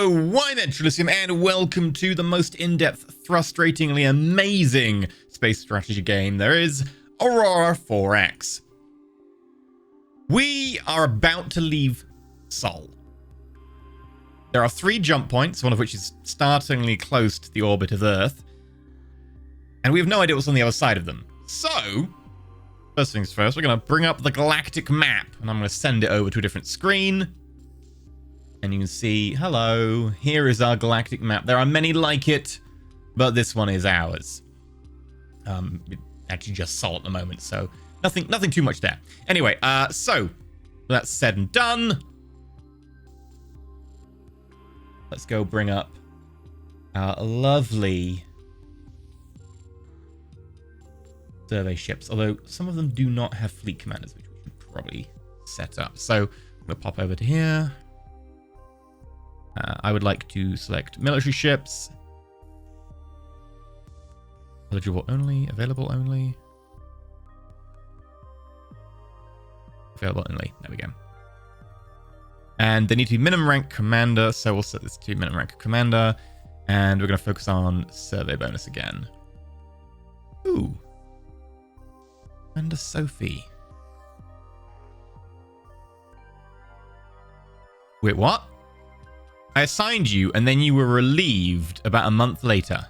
Hello, I'm EnterElysium, and welcome to the most in-depth, frustratingly amazing space strategy game there is, Aurora 4X. We are about to leave Sol. There are 3 jump points, one of which is startlingly close to the orbit of Earth, and we have no idea what's on the other side of them. So, first things first, we're going to bring up the Galactic Map, and I'm going to send it over to a different screen. And you can see, hello, here is our galactic map. There are many like it, but this one is ours. Actually just Sol at the moment, so nothing too much there. Anyway, so that's said and done. Let's go bring up our lovely survey ships, although some of them do not have fleet commanders, which we should probably set up. So we'll pop over to here. I would like to select military ships. Eligible only, available only. Available only, there we go. And they need to be minimum rank commander, so we'll set this to minimum rank commander. And we're going to focus on survey bonus again. Ooh. Commander Sophie. Wait, what? I assigned you, and then you were relieved about a month later.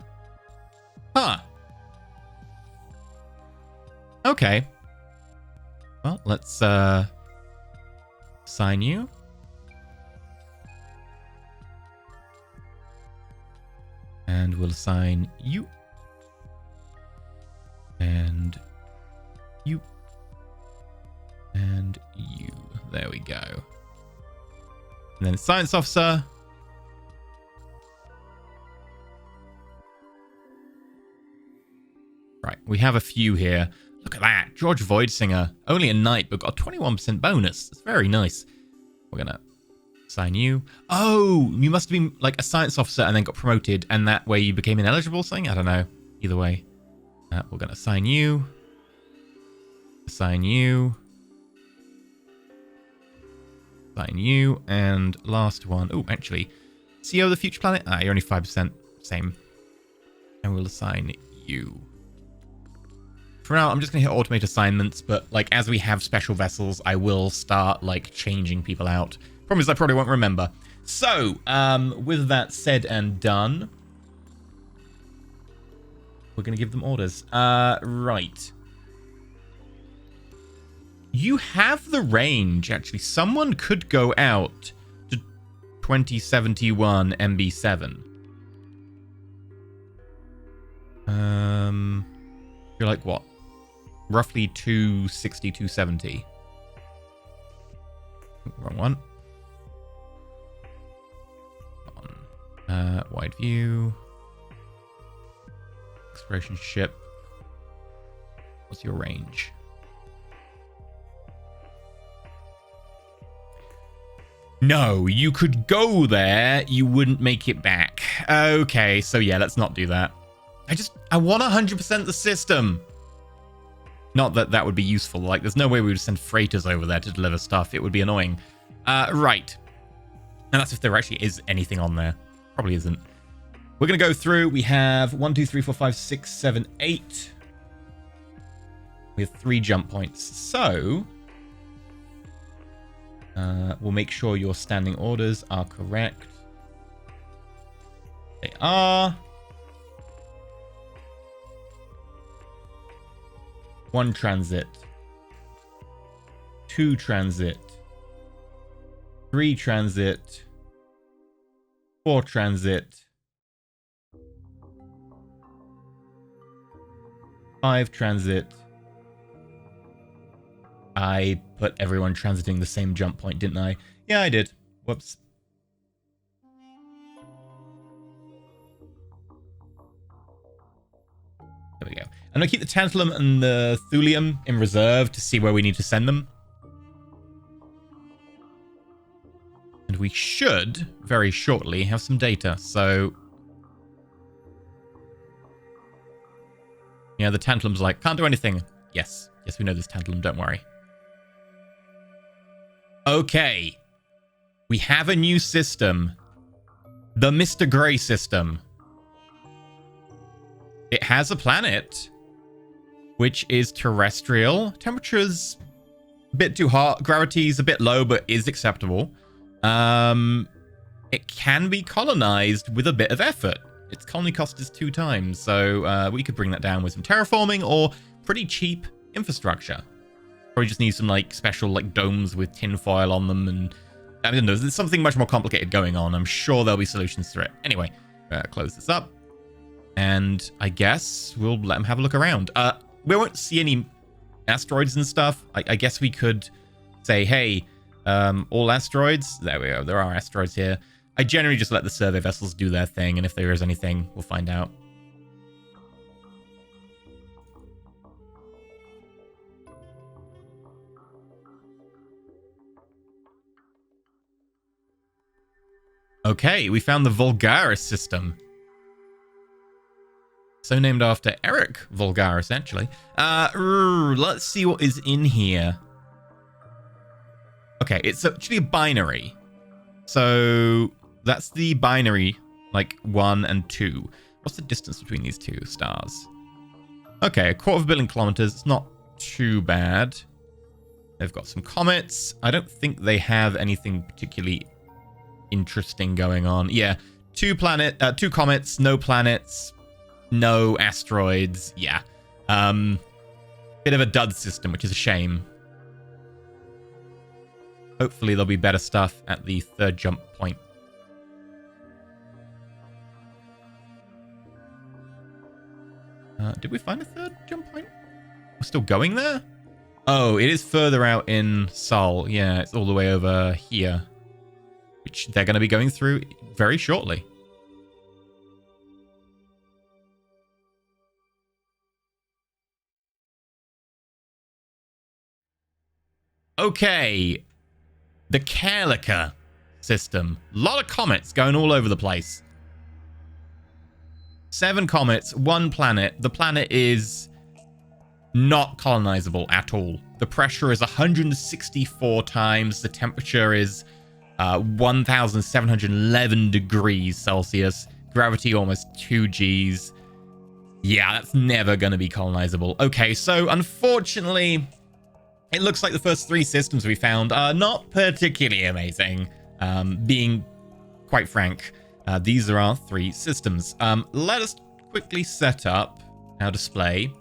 Huh. Okay. Well, let's assign you. And we'll assign you. And you. And you. There we go. And then science officer. Right, we have a few here. Look at that. George Voidsinger. Only a knight, but got a 21% bonus. That's very nice. We're going to assign you. Oh, you must have been like a science officer and then got promoted, and that way you became ineligible or something? I don't know. Either way. We're going to assign you. Assign you. Assign you. And last one. Oh, actually. CEO of the future planet? Ah, you're only 5%. Same. And we'll assign you. For now, I'm just going to hit automate assignments, but like as we have special vessels, I will start like changing people out. Promise I probably won't remember. So, with that said and done, we're going to give them orders. Right. You have the range, actually. Someone could go out to 2071 MB7. You're like what? Roughly 260, 270. Wrong one. Wide view. Exploration ship. What's your range? No, you could go there. You wouldn't make it back. Okay, so yeah, let's not do that. I want 100% the system. Not that that would be useful. Like, there's no way we would send freighters over there to deliver stuff. It would be annoying. Right. And that's if there actually is anything on there. Probably isn't. We're going to go through. We have 1, 2, 3, 4, 5, 6, 7, 8. We have 3 jump points. So, we'll make sure your standing orders are correct. They are. 1 transit, 2 transit, 3 transit, 4 transit, 5 transit. I put everyone transiting the same jump point, didn't I? Yeah, I did. Whoops. There we go. I'm going to keep the Tantalum and the Thulium in reserve to see where we need to send them. And we should, very shortly, have some data. So, yeah, the Tantalum's like, can't do anything. Yes. Yes, we know this Tantalum, don't worry. Okay. We have a new system. The Mr. Grey system. It has a planet, which is terrestrial. Temperature's a bit too hot. Gravity's a bit low, but is acceptable. It can be colonized with a bit of effort. Its colony cost is 2 times, so we could bring that down with some terraforming or pretty cheap infrastructure. Probably just need some like special like domes with tinfoil on them, and I don't know, there's something much more complicated going on. I'm sure there'll be solutions to it. Anyway, close this up, and I guess we'll let them have a look around. We won't see any asteroids and stuff. I guess we could say, hey, all asteroids. There we go. There are asteroids here. I generally just let the survey vessels do their thing, and if there is anything, we'll find out. Okay, we found the Vulgaris System. So named after Eric Vulgaris, actually. Let's see what is in here. Okay, it's actually a binary. So that's the binary, like 1 and 2. What's the distance between these 2 stars? Okay, 250 million kilometers. It's not too bad. They've got some comets. I don't think they have anything particularly interesting going on. Yeah, 2 comets, no planets, no asteroids. Yeah. Bit of a dud system, which is a shame. Hopefully there'll be better stuff at the 3rd jump point. Did we find a 3rd jump point? We're still going there? Oh, it is further out in Sol. Yeah, it's all the way over here, which they're going to be going through very shortly. Okay, the Galactic system. A lot of comets going all over the place. 7 comets, 1 planet. The planet is not colonizable at all. The pressure is 164 times. The temperature is 1,711 degrees Celsius. Gravity almost 2 Gs. Yeah, that's never going to be colonizable. Okay, so unfortunately, it looks like the first 3 systems we found are not particularly amazing. Being quite frank, these are our 3 systems. Let us quickly set up our display.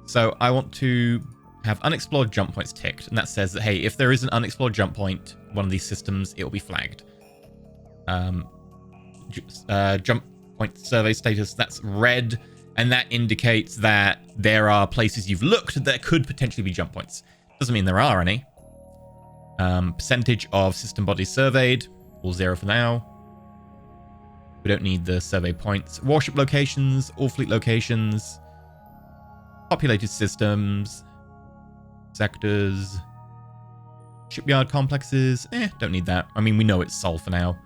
So I want to have unexplored jump points ticked, and that says that, hey, if there is an unexplored jump point, one of these systems, it will be flagged. Jump point survey status, that's red, and that indicates that there are places you've looked that could potentially be jump points. Doesn't mean there are any. Percentage of system bodies surveyed, all 0 for now. We don't need the survey points. Warship locations, all fleet locations. Populated systems. Sectors. Shipyard complexes. Don't need that. I mean, we know it's Sol for now.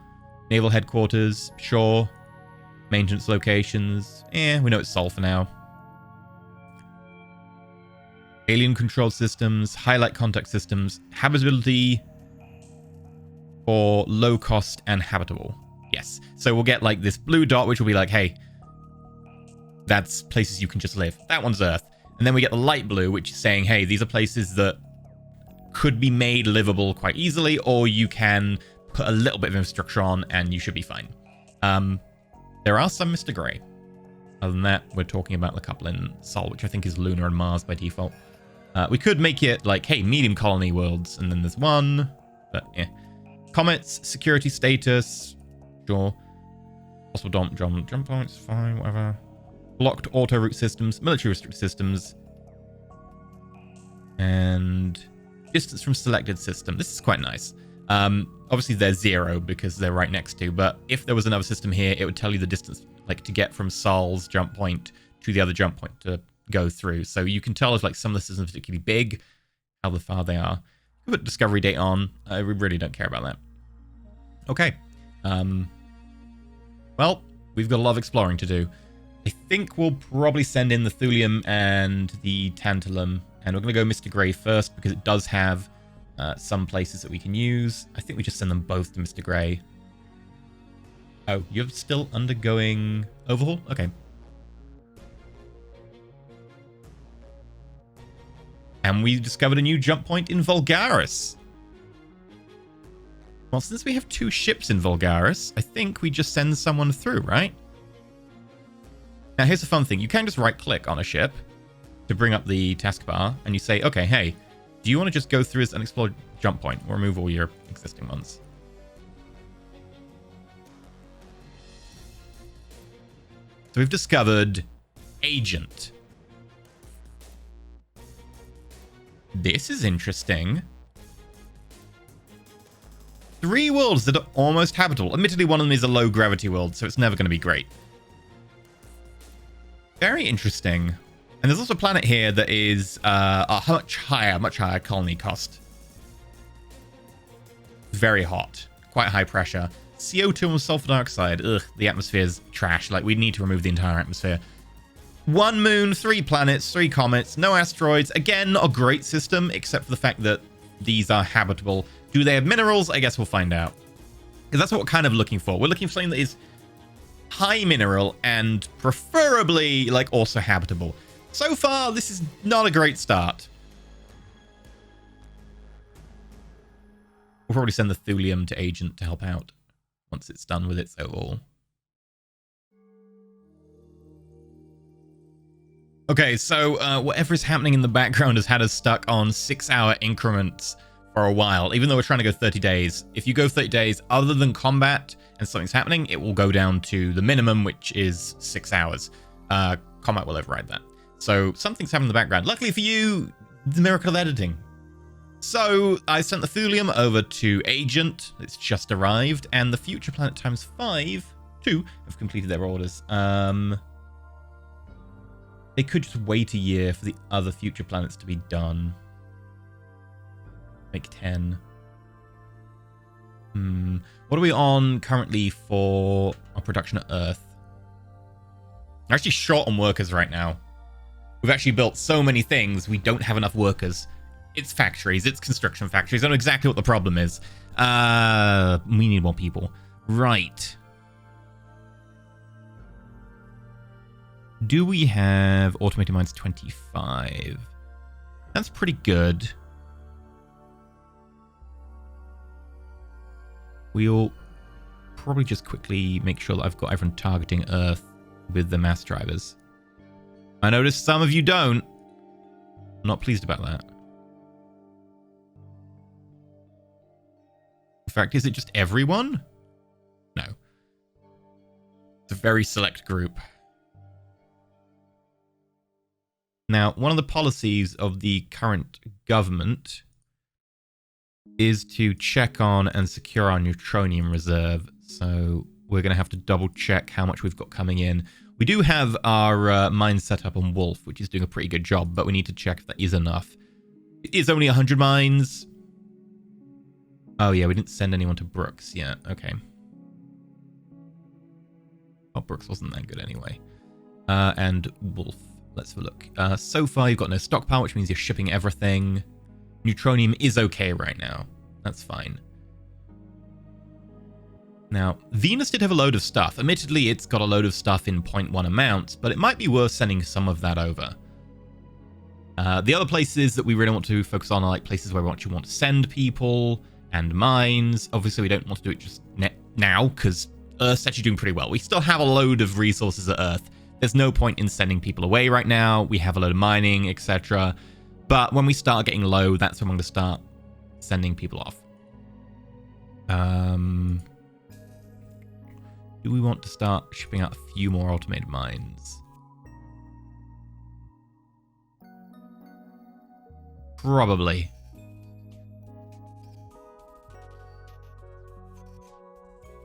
Naval headquarters, sure. Maintenance locations. We know it's Sol for now. Alien control systems, highlight contact systems, habitability for low cost and habitable. Yes. So we'll get like this blue dot, which will be like, hey, that's places you can just live. That one's Earth. And then we get the light blue, which is saying, hey, these are places that could be made livable quite easily, or you can put a little bit of infrastructure on and you should be fine. There are some Mr. Grey. Other than that, we're talking about the couple in Sol, which I think is Lunar and Mars by default. We could make it like, hey, medium colony worlds, and then there's one, but yeah. Comets, security status, sure. Possible jump points, fine, whatever. Blocked auto route systems, military restricted systems, and distance from selected system. This is quite nice. Obviously they're 0 because they're right next to, but if there was another system here, it would tell you the distance, like to get from Sol's jump point to the other jump point to go through. So you can tell if like some of the systems are particularly big, how far they are. Put discovery date on. I really don't care about that. Okay. Well, we've got a lot of exploring to do. I think we'll probably send in the thulium and the tantalum, and we're going to go Mr. Grey first because it does have some places that we can use. I think we just send them both to Mr. Grey. Oh, you're still undergoing overhaul? Okay. And we discovered a new jump point in Vulgaris. Well, since we have 2 ships in Vulgaris, I think we just send someone through, right? Now, here's the fun thing. You can just right-click on a ship to bring up the taskbar, and you say, okay, hey, do you want to just go through this unexplored jump point or remove all your existing ones? So we've discovered Agent. This is interesting. 3 worlds that are almost habitable. Admittedly, one of them is a low-gravity world, so it's never going to be great. Very interesting. And there's also a planet here that is a much higher colony cost. Very hot. Quite high pressure. CO2 and sulfur dioxide. Ugh, the atmosphere's trash. Like, we need to remove the entire atmosphere. 1 moon, 3 planets, 3 comets, no asteroids. Again, not a great system, except for the fact that these are habitable. Do they have minerals? I guess we'll find out. Because that's what we're kind of looking for. We're looking for something that is high mineral and preferably, like, also habitable. So far, this is not a great start. We'll probably send the thulium to Agent to help out once it's done with its overhaul. Okay, so whatever is happening in the background has had us stuck on 6-hour increments for a while, even though we're trying to go 30 days. If you go 30 days, other than combat and something's happening, it will go down to the minimum, which is 6 hours. Combat will override that. So something's happening in the background. Luckily for you, the miracle of editing. So I sent the thulium over to Agent. It's just arrived. And the Future Planet times 2 have completed their orders. They could just wait a year for the other future planets to be done. Make 10. What are we on currently for our production at Earth? We're actually short on workers right now. We've actually built so many things, we don't have enough workers. It's factories, it's construction factories. I know exactly what the problem is. We need more people. Right. Do we have automated mines 25? That's pretty good. We'll probably just quickly make sure that I've got everyone targeting Earth with the mass drivers. I noticed some of you don't. I'm not pleased about that. In fact, is it just everyone? No. It's a very select group. Now, one of the policies of the current government is to check on and secure our neutronium reserve. So we're going to have to double check how much we've got coming in. We do have our mines set up on Wolf, which is doing a pretty good job, but we need to check if that is enough. It is only 100 mines. Oh yeah, we didn't send anyone to Brooks yet. Okay. Oh, Brooks wasn't that good anyway. And Wolf. Let's have a look. So far, you've got no stockpile, which means you're shipping everything. Neutronium is okay right now. That's fine. Now, Venus did have a load of stuff. Admittedly, it's got a load of stuff in 0.1 amounts, but it might be worth sending some of that over. The other places that we really want to focus on are like places where we actually want to send people and mines. Obviously, we don't want to do it just now because Earth's actually doing pretty well. We still have a load of resources at Earth. There's no point in sending people away right now. We have a load of mining, etc. But when we start getting low, that's when we're going to start sending people off. Do we want to start shipping out a few more automated mines? Probably.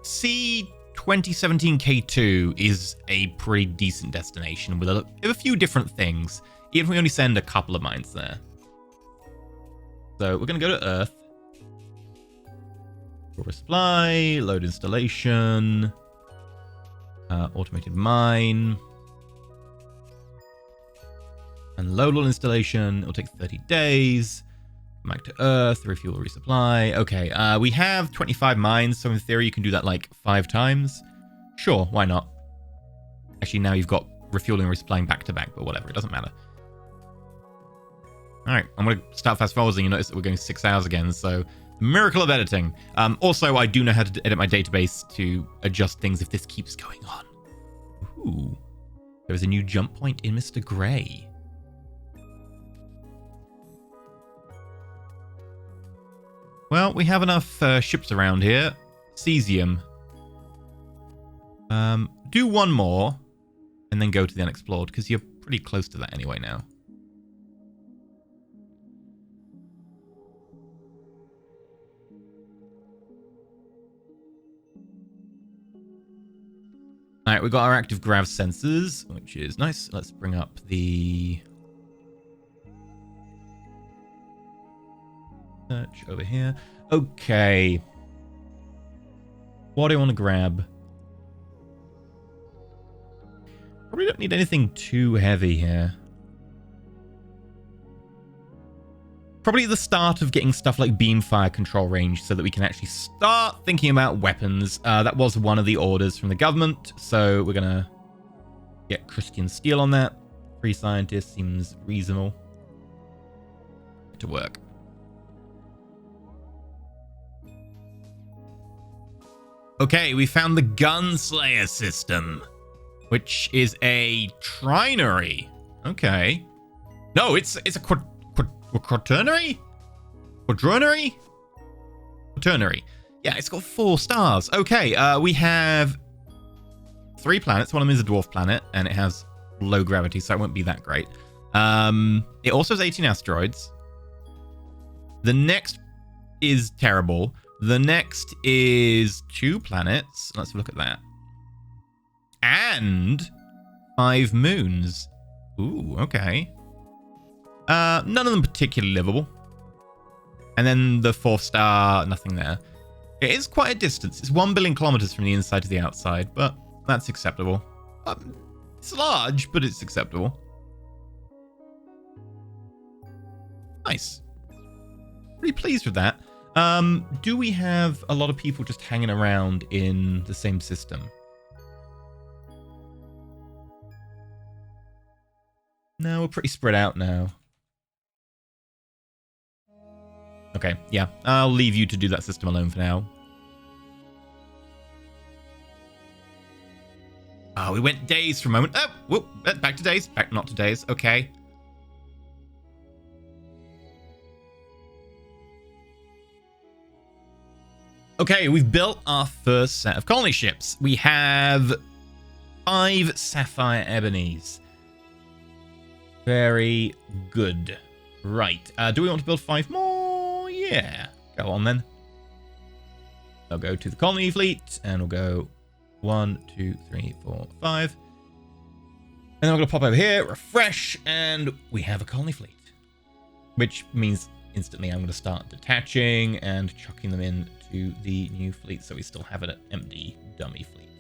C2017 K2 is a pretty decent destination with a few different things, even if we only send a couple of mines there. So we're going to go to Earth. Aurora supply, load installation, automated mine, and load all installation. It'll take 30 days. Back to Earth, refuel, resupply. Okay, we have 25 mines, so in theory you can do that like 5 times. Sure, why not? Actually, now you've got refueling and resupplying back to back, but whatever, it doesn't matter. All right, I'm going to start fast forwarding. You notice that we're going 6 hours again, so miracle of editing. Also, I do know how to edit my database to adjust things if this keeps going on. Ooh, there's a new jump point in Mr. Grey. Well, we have enough ships around here. Cesium. Do one more, and then go to the unexplored, because you're pretty close to that anyway now. Alright, we've got our active grav sensors, which is nice. Let's bring up the search over here. Okay. What do I want to grab? Probably don't need anything too heavy here. Probably the start of getting stuff like beam fire control range so that we can actually start thinking about weapons. That was one of the orders from the government, so we're going to get Christian steel on that. Free scientist seems reasonable to work. Okay, we found the Gunslayer system, which is a trinary. Okay. No, it's a quaternary? Quadernary? Quaternary. Yeah, it's got 4 stars. Okay, we have 3 planets. One of them is a dwarf planet, and it has low gravity, so it won't be that great. It also has 18 asteroids. The next is terrible. The next is 2 planets. Let's look at that. And 5 moons. Ooh, okay. None of them particularly livable. And then the 4th star, nothing there. It is quite a distance. It's 1 billion kilometers from the inside to the outside, but that's acceptable. It's large, but it's acceptable. Nice. Pretty pleased with that. Do we have a lot of people just hanging around in the same system? No, we're pretty spread out now. Okay, yeah. I'll leave you to do that system alone for now. Oh, we went days for a moment. Oh, whoop, back to days. Back not to days. Okay. Okay, we've built our first set of colony ships. We have 5 sapphire ebonies. Very good. Right. Do we want to build 5 more? Yeah. Go on then. I'll go to the colony fleet and we'll go 1, 2, 3, 4, 5. And then we're going to pop over here, refresh, and we have a colony fleet. Which means instantly I'm going to start detaching and chucking them into the new fleet so we still have an empty dummy fleet.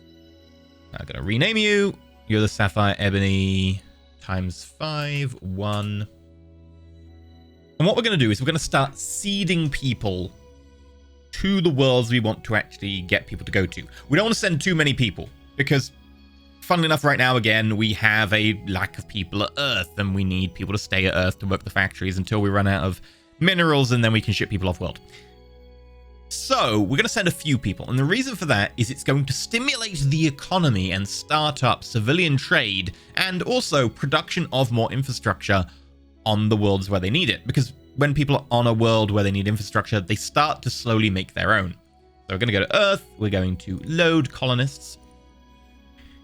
I'm going to rename you. You're the Sapphire Ebony times 5, 1. And what we're going to do is we're going to start seeding people to the worlds we want to actually get people to go to. We don't want to send too many people because, funnily enough, right now, again, we have a lack of people at Earth and we need people to stay at Earth to work the factories until we run out of minerals and then we can ship people off-world. So we're going to send a few people. And the reason for that is it's going to stimulate the economy and start up civilian trade and also production of more infrastructure on the worlds where they need it. Because when people are on a world where they need infrastructure, they start to slowly make their own. So we're going to go to Earth. We're going to load colonists.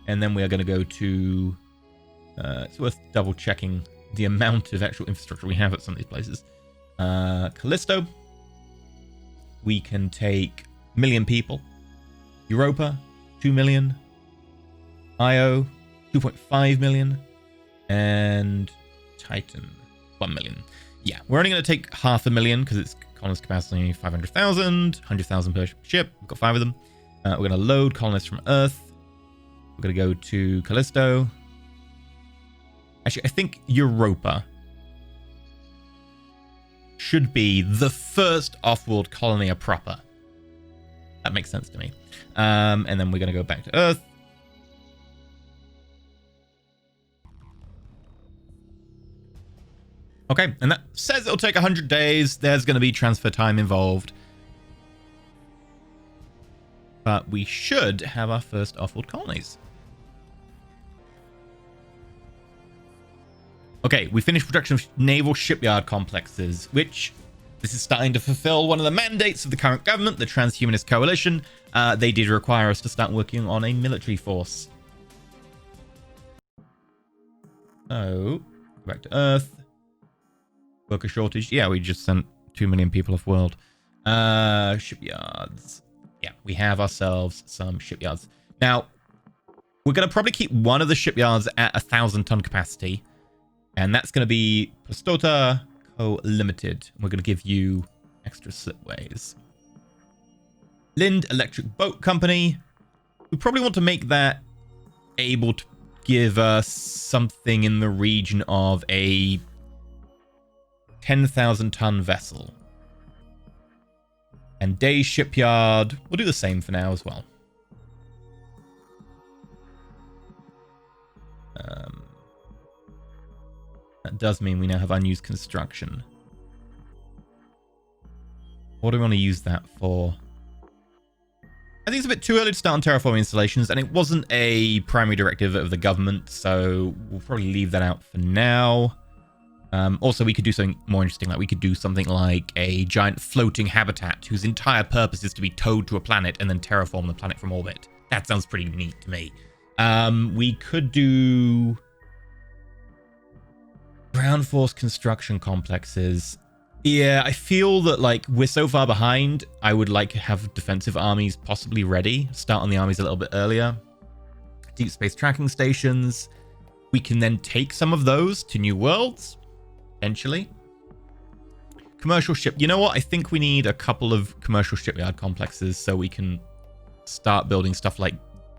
And then we are going to go to... it's worth double checking the amount of actual infrastructure we have at some of these places. Callisto. We can take 1 million people. Europa, 2 million. Io, 2.5 million. And Titan, 1 million. Yeah, we're only going to take 500,000 because it's colonist capacity 500,000, 100,000 per ship. We've got 5 of them. We're going to load colonists from Earth. We're going to go to Callisto. Actually, I think Europa should be the first off-world colony proper. That makes sense to me. And then we're going to go back to Earth. Okay, and that says it'll take 100 days. There's going to be transfer time involved. But we should have our first off-world colonies. Okay, we finished production of naval shipyard complexes, which this is starting to fulfill one of the mandates of the current government, the Transhumanist Coalition. They did require us to start working on a military force. So, go back to Earth. Worker shortage. Yeah, we just sent 2 million people off world. Shipyards. Yeah, we have ourselves some shipyards. Now, we're going to probably keep one of the shipyards at 1,000-ton capacity. And that's going to be Postota Co. Limited. We're going to give you extra slipways. Lind Electric Boat Company. We probably want to make that able to give us something in the region of a 10,000-ton vessel. And Day Shipyard, we'll do the same for now as well. That does mean we now have unused construction. What do we want to use that for? I think it's a bit too early to start on terraforming installations, and it wasn't a primary directive of the government, so we'll probably leave that out for now. Also, we could do something more interesting, like we could do something like a giant floating habitat whose entire purpose is to be towed to a planet and then terraform the planet from orbit. That sounds pretty neat to me. We could do ground force construction complexes. Yeah, I feel that like we're so far behind. I would like to have defensive armies possibly ready. Start on the armies a little bit earlier. Deep space tracking stations. We can then take some of those to new worlds. Potentially. Commercial ship. You know what? I think we need a couple of commercial shipyard complexes so we can start building stuff like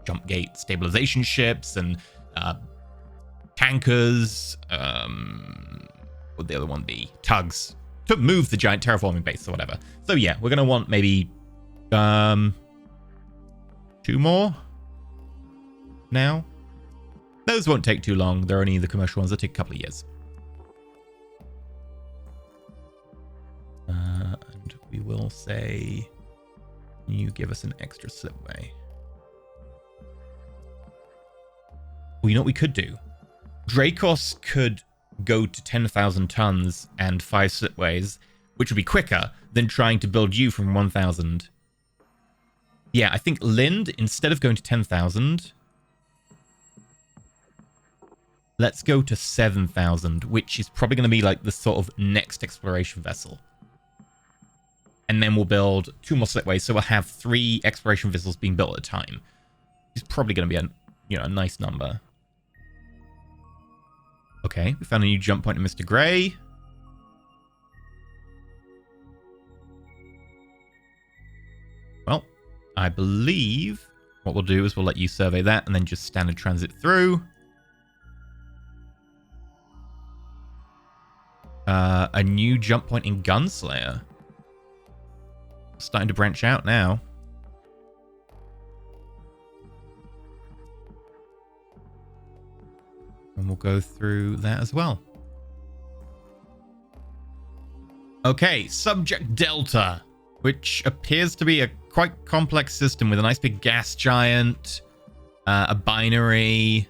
jump gate stabilization ships and tankers. What would the other one be? Tugs. To move the giant terraforming base or whatever. So yeah, we're going to want maybe 2 more now. Those won't take too long. They're only the commercial ones. They'll take a couple of years. And we will say, you give us an extra slipway. Well, you know what we could do? Dracos could go to 10,000 tons and 5 slipways, which would be quicker than trying to build you from 1,000. Yeah, I think Lind, instead of going to 10,000, let's go to 7,000, which is probably going to be like the sort of next exploration vessel. And then we'll build 2 more slipways, so we'll have 3 exploration vessels being built at a time. It's probably going to be a nice number. Okay, we found a new jump point in Mr. Grey. Well, I believe what we'll do is we'll let you survey that and then just standard transit through. A new jump point in Gunslayer. Starting to branch out now. And we'll go through that as well. Okay, Subject Delta, which appears to be a quite complex system with a nice big gas giant, a binary.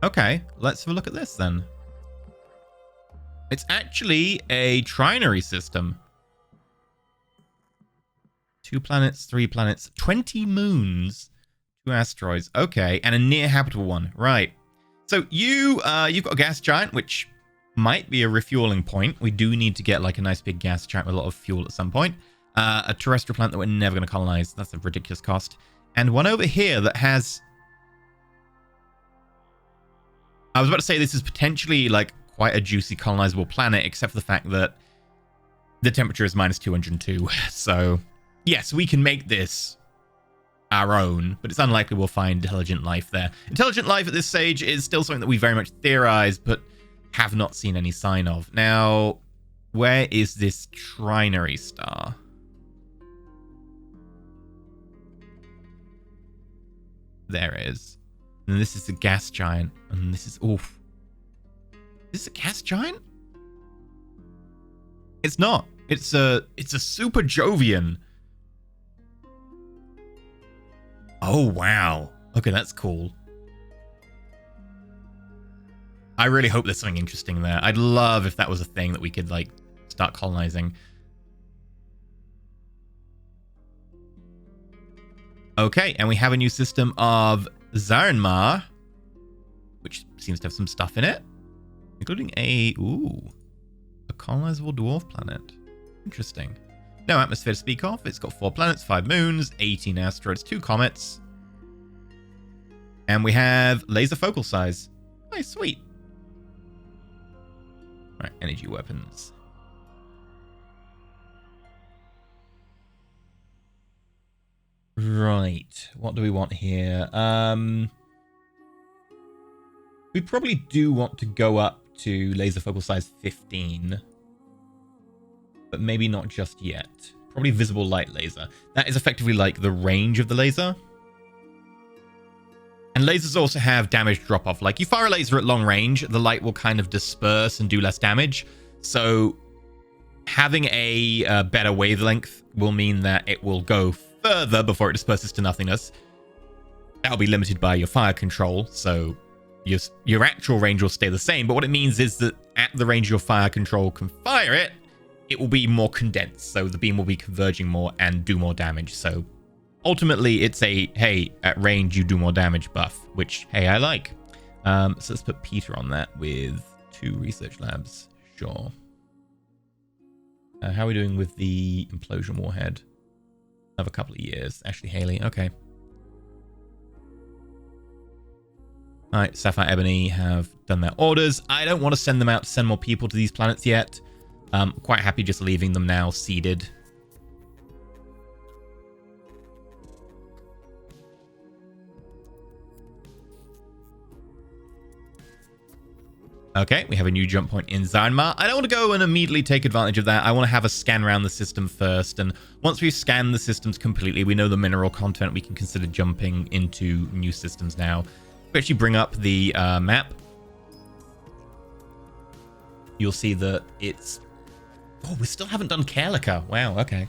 Okay, let's have a look at this then. It's actually a trinary system. 2 planets, 3 planets, 20 moons, 2 asteroids. Okay, and a near habitable one. Right. So you've got a gas giant, which might be a refueling point. We do need to get like a nice big gas giant with a lot of fuel at some point. A terrestrial planet that we're never going to colonize. That's a ridiculous cost. And one over here that has... I was about to say this is potentially like quite a juicy colonizable planet, except for the fact that the temperature is minus 202. So, yes, we can make this our own, but it's unlikely we'll find intelligent life there. Intelligent life at this stage is still something that we very much theorize, but have not seen any sign of. Now, where is this trinary star? There it is. And this is a gas giant. And this is... Oof. Is this a gas giant? It's not. It's a super Jovian. Oh, wow. Okay, that's cool. I really hope there's something interesting there. I'd love if that was a thing that we could, like, start colonizing. Okay, and we have a new system of Zarenmar, which seems to have some stuff in it, including a colonizable dwarf planet. Interesting. No atmosphere to speak of. It's got 4 planets, 5 moons, 18 asteroids, 2 comets. And we have laser focal size. Nice, sweet. Right, energy weapons. Right, what do we want here? We probably do want to go up to laser focal size 15. But maybe not just yet. Probably visible light laser. That is effectively like the range of the laser. And lasers also have damage drop-off. Like, you fire a laser at long range, the light will kind of disperse and do less damage. So having a better wavelength will mean that it will go further before it disperses to nothingness. That'll be limited by your fire control, so your actual range will stay the same. But what it means is that at the range your fire control can fire it, it will be more condensed, so the beam will be converging more and do more damage. So ultimately, it's a, hey, at range, you do more damage buff, which, hey, I like. So let's put Peter on that with 2 research labs. Sure. How are we doing with the implosion warhead? Another couple of years. Ashley Haley, okay. All right, Sapphire Ebony have done their orders. I don't want to send them out to send more people to these planets yet. Quite happy just leaving them now seeded. Okay, we have a new jump point in Zarenmar. I don't want to go and immediately take advantage of that. I want to have a scan around the system first. And once we've scanned the systems completely, we know the mineral content, we can consider jumping into new systems now. We actually bring up the map. You'll see that it's... Oh, we still haven't done Kerlika. Wow, okay.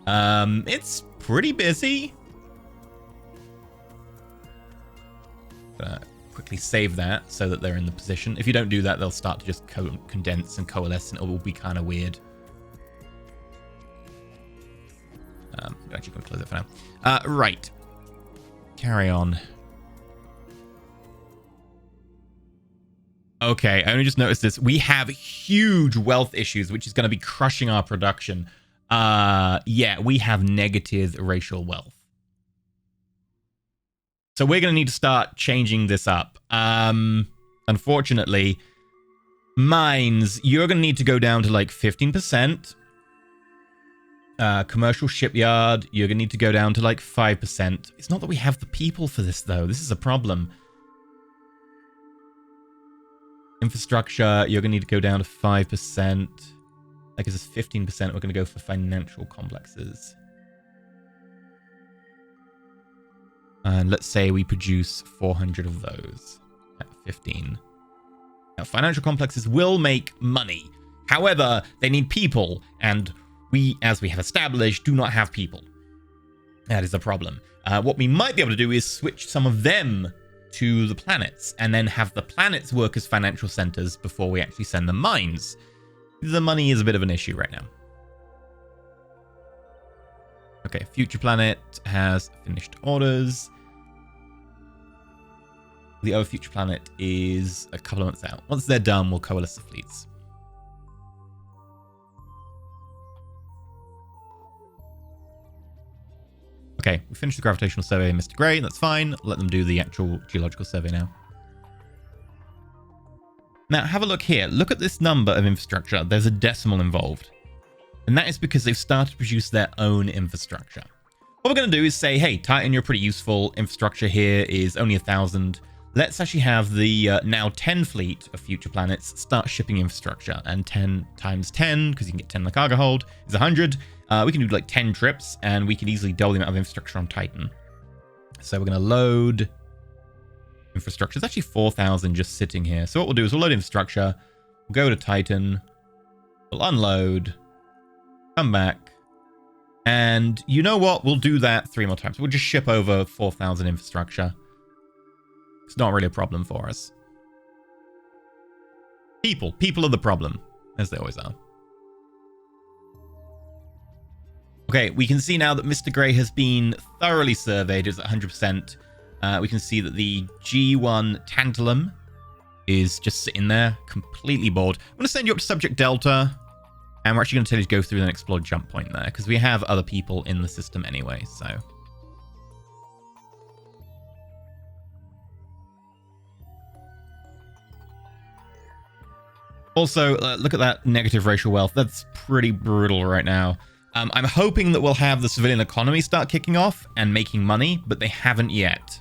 It's pretty busy. Quickly save that so that they're in the position. If you don't do that, they'll start to just condense and coalesce, and it will be kind of weird. I'm actually going to close it for now. Right. Carry on. Okay, I only just noticed this. We have huge wealth issues, which is going to be crushing our production. Yeah, we have negative racial wealth. So we're going to need to start changing this up. Unfortunately, mines, you're going to need to go down to like 15%. Commercial shipyard, you're going to need to go down to like 5%. It's not that we have the people for this, though. This is a problem. Infrastructure, you're going to need to go down to 5%. Like, this is 15%. We're going to go for financial complexes. And let's say we produce 400 of those at 15. Now, financial complexes will make money. However, they need people, and we, as we have established, do not have people. That is a problem. What we might be able to do is switch some of them to the planets, and then have the planets work as financial centers before we actually send them mines. The money is a bit of an issue right now. Okay, Future Planet has finished orders. The other Future Planet is a couple of months out. Once they're done, we'll coalesce the fleets. Okay, we finished the gravitational survey, Mr. Gray. That's fine. Let them do the actual geological survey now. Now, have a look here. Look at this number of infrastructure. There's a decimal involved. And that is because they've started to produce their own infrastructure. What we're going to do is say, hey, Titan, you're pretty useful. Infrastructure here is only 1,000. Let's actually have the now 10 fleet of future planets start shipping infrastructure. And 10 times 10, because you can get 10 in the cargo hold, is 100. We can do like 10 trips, and we can easily double the amount of infrastructure on Titan. So we're going to load infrastructure. There's actually 4,000 just sitting here. So what we'll do is we'll load infrastructure. We'll go to Titan. We'll unload. Come back. And you know what? We'll do that 3 more times. We'll just ship over 4,000 infrastructure. It's not really a problem for us. People are the problem, as they always are. Okay, we can see now that Mr. Grey has been thoroughly surveyed. It's at 100%. We can see that the G1 Tantalum is just sitting there, completely bored. I'm going to send you up to Subject Delta, and we're actually going to tell you to go through and explore jump point there, because we have other people in the system anyway, so... Also, look at that negative racial wealth. That's pretty brutal right now. I'm hoping that we'll have the civilian economy start kicking off and making money, but they haven't yet.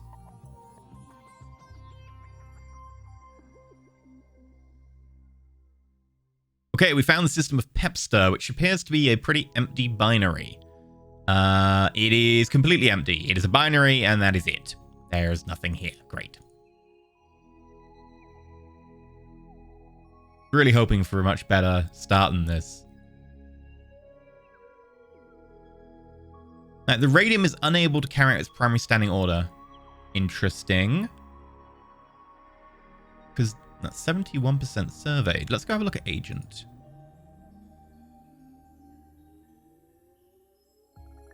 Okay, we found the system of Pepster, which appears to be a pretty empty binary. It is completely empty. It is a binary, and that is it. There's nothing here. Great. Really hoping for a much better start than this. Now, the radium is unable to carry out its primary standing order. Interesting. Because that's 71% surveyed. Let's go have a look at Agent.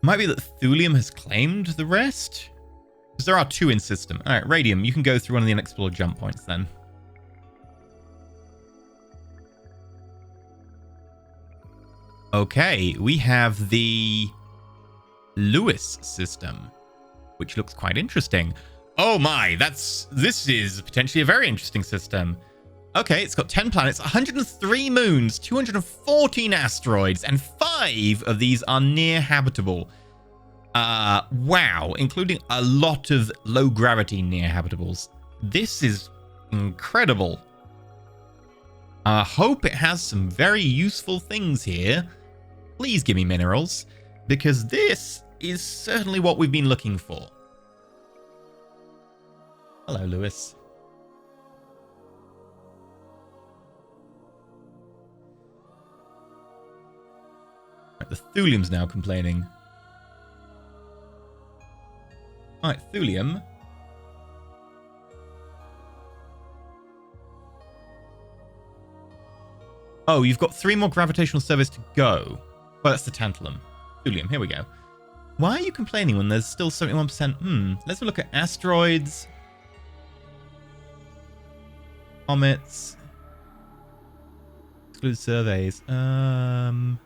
Might be that Thulium has claimed the rest? Because there are 2 in system. Alright, Radium, you can go through one of the unexplored jump points then. Okay, we have the Lewis system, which looks quite interesting. Oh my, this is potentially a very interesting system. Okay, it's got 10 planets, 103 moons, 214 asteroids, and 5 of these are near habitable. Wow, including a lot of low gravity near habitables. This is incredible. I hope it has some very useful things here. Please give me minerals, because this is certainly what we've been looking for. Hello, Lewis. Right, the Thulium's now complaining. Alright, Thulium. Oh, you've got 3 more gravitational surveys to go. Well, that's the Tantalum. Thulium, here we go. Why are you complaining when there's still 71%? Let's look at asteroids. Comets. Exclude surveys. Moons?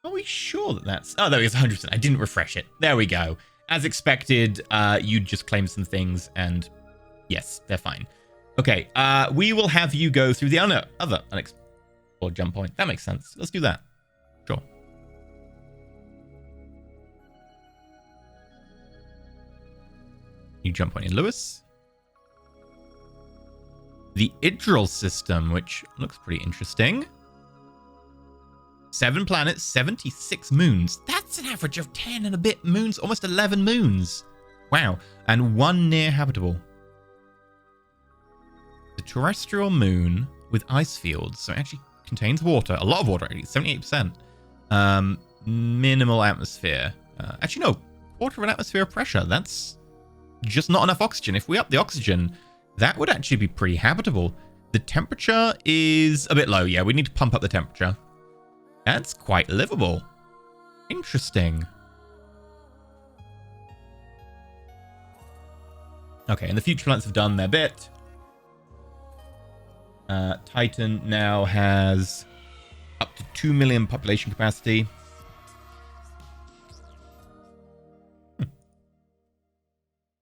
Are we sure that that's... Oh, there it is, 100%. I didn't refresh it. There we go. As expected, you just claimed some things, and yes, they're fine. Okay, we will have you go through the other unexplored jump point. That makes sense. Let's do that. Sure. New jump point in Lewis. The Idril system, which looks pretty interesting. 7 planets, 76 moons. That's an average of 10 and a bit moons, almost 11 moons. Wow. And 1 near habitable. The terrestrial moon with ice fields. So it actually contains water. A lot of water, 78%. Minimal atmosphere. Actually, no. Quarter of an atmosphere of pressure. That's just not enough oxygen. If we up the oxygen, that would actually be pretty habitable. The temperature is a bit low. Yeah, we need to pump up the temperature. That's quite livable. Interesting. Okay, and the future planets have done their bit. Titan now has up to 2 million population capacity.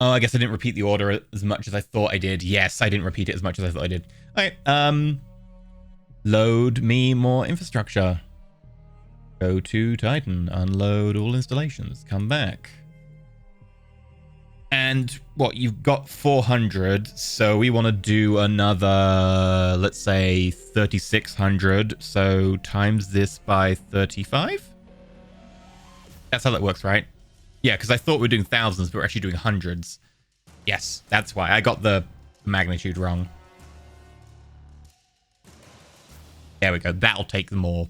Oh, I guess I didn't repeat the order as much as I thought I did. Yes, I didn't repeat it as much as I thought I did. Alright, load me more infrastructure. Go to Titan, unload all installations, come back. And what, you've got 400, so we want to do another, let's say 3600, so times this by 35. That's how that works, right? Yeah, because I thought we were doing thousands, but we're actually doing hundreds. Yes, that's why I got the magnitude wrong. There we go. That'll take more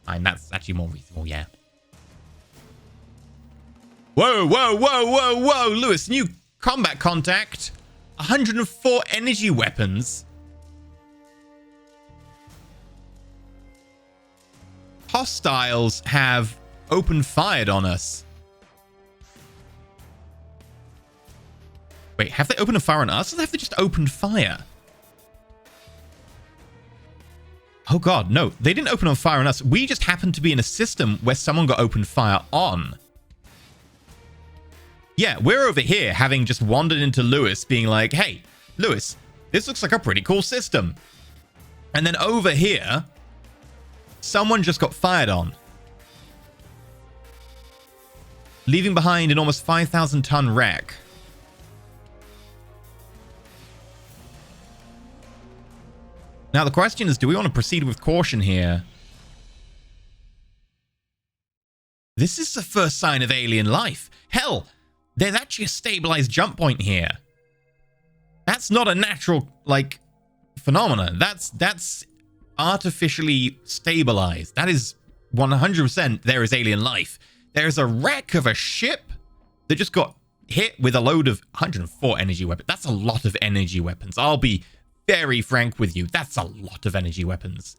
time. That's actually more reasonable, yeah. Whoa, whoa, whoa, whoa, whoa, Lewis, new combat contact. 104 energy weapons. Hostiles have open fired on us. Wait, have they opened a fire on us, or have they just opened fire? Oh god, no, they didn't open on fire on us. We just happened to be in a system where someone got open fire on. Yeah, we're over here having just wandered into Lewis being like, hey, Lewis, this looks like a pretty cool system. And then over here, someone just got fired on, leaving behind an almost 5,000 ton wreck. Now, the question is, do we want to proceed with caution here? This is the first sign of alien life. Hell, there's actually a stabilized jump point here. That's not a natural, like, phenomenon. That's artificially stabilized. That is 100% there is alien life. There's a wreck of a ship that just got hit with a load of 104 energy weapons. That's a lot of energy weapons. I'll be very frank with you. That's a lot of energy weapons.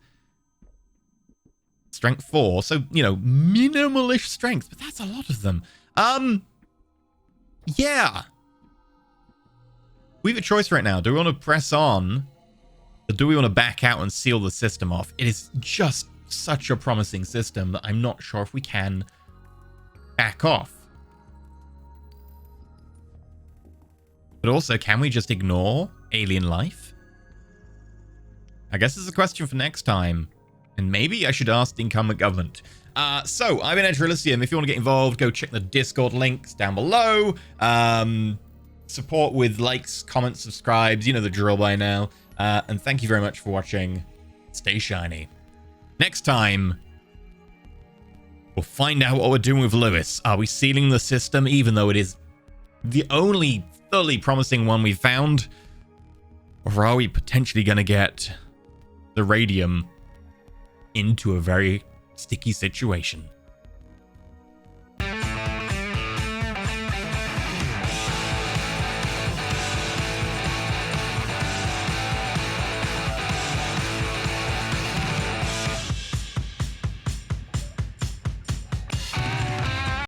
Strength 4. So, you know, minimalish strength, but that's a lot of them. Yeah. We have a choice right now. Do we want to press on, or do we want to back out and seal the system off? It is just such a promising system that I'm not sure if we can back off. But also, can we just ignore alien life? I guess it's a question for next time. And maybe I should ask the incumbent government. So, I've been EnterElysium. If you want to get involved, go check the Discord links down below. Support with likes, comments, subscribes. You know the drill by now. And thank you very much for watching. Stay shiny. Next time, we'll find out what we're doing with Lewis. Are we sealing the system, even though it is the only thoroughly promising one we've found? Or are we potentially going to get the radium into a very sticky situation?